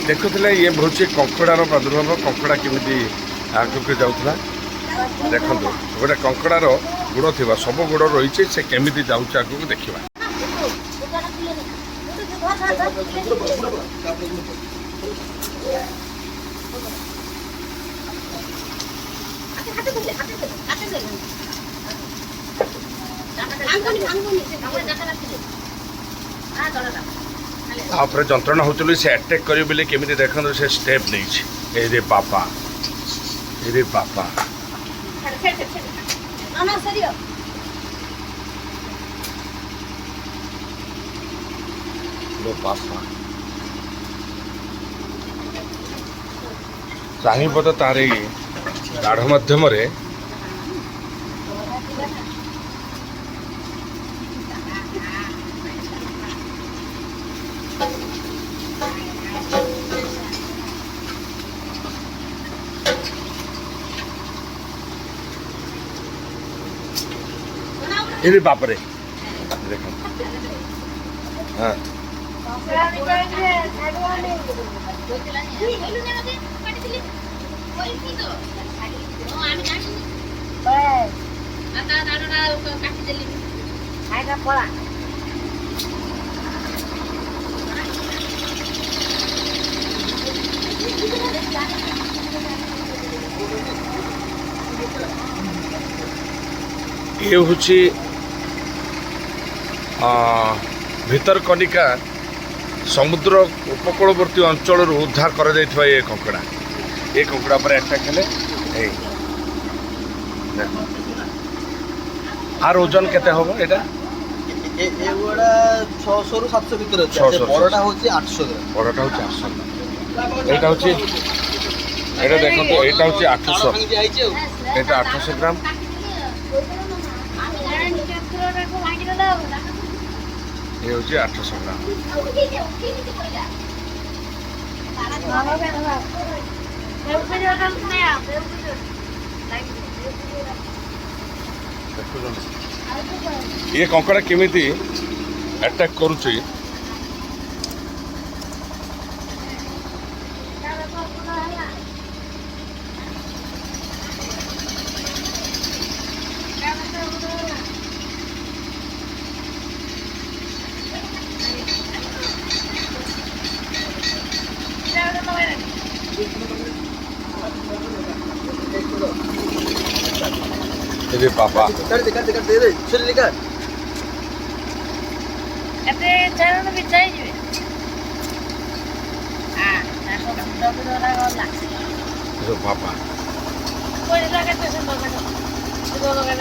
देखुले ये हूँ कंकड़ार प्रादुर्भाव कंकड़ा केमी आगे जाऊला देखो गोटे कंकड़ार गुड़ थी सब गुड़ रही से केमी जाऊँ आगे देखा तापर जंत्रणा होती से अटैक कर केमी देखो से स्टेप नहीं रे बापा रे बापा बापा चाहिए तो तार गाढ़ मध्यम ये बाप रे देखो हाँ ये हूँ भितरकनिका समुद्र उपकूलवर्ती अंचल उद्धार कर ये कंकड़ा पर अटैक हेले आर ओजन केते होबो एटा एगोडा 600 रु 700 भीतर अछि बड़टा होछि 800 ग्राम बड़टा होछि 800 एटा होछि एटा देखो तो एटा होछि 800 एटा 800 ग्राम ये होछि 800 ग्राम ये कंकड़ा केमिति अटैक करुछि अरे पापा कर दे छुरी निकाल एते चरण भी चाहिए हां ताको डबल डोरा गला अरे पापा कोई लगे तो सुंदर लगे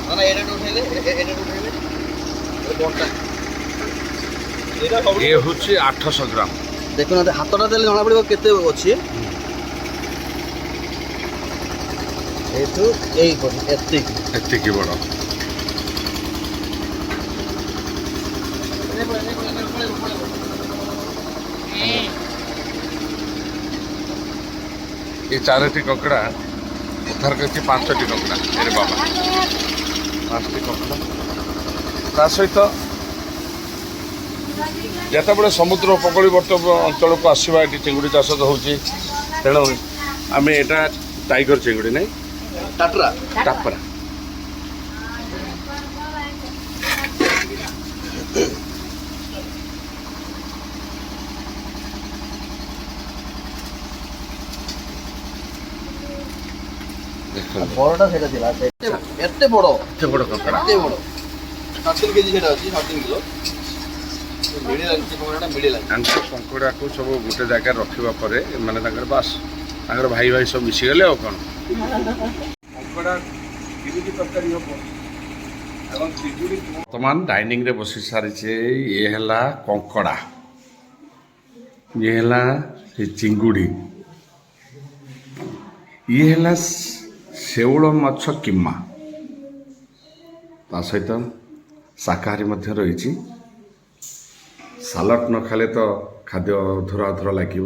ना एडे उठेले बोटा ये होछि 800 ग्राम देखो ना हाथटा देले जणा पड़िबो केते अछि एतु एई कोन एत्ते की बड़ ये 4टी कंकड़ा उद्धार कर 5टी कंकड़ा अरे बाबा 5टी कंकड़ा ता सहित जिते समुद्र उपकूलवर्ती अंचल को आसवा ये चिंगुड़ी चाष होती तेणु आम यहाँ टाइगर चिंगुड़ी नहीं टाटरा टापरा बड़टा सेटा दिला एते बड़ कंकड़ा एते बड़ 7 केजी सेटा अछि 7 किलो मिडी लागछि कंकड़ा मिडी लागछि कंकड़ा को सब गोटे जगह रखिबा परे माने बास भाई भाई सब मिसी गले और कौन कंकड़ा केमिति तरकारी हो वर्तमान डाइनिंग रे बसी सारी ये है कंकड़ा ये है चिंगुड़ी ये है शेउल माछ किमा ता सहित शाकाहारी मध्य रही सालाड न खाले तो खाद्य अधुरा अधुरा लगे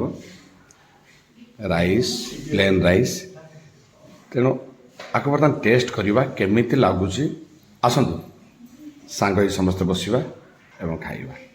राइस प्लेन राइस तेणु आपको बर्तमान टेस्ट करवा केमिति लगुच आसतु सांग समस्त बसवा एवं खाइबा।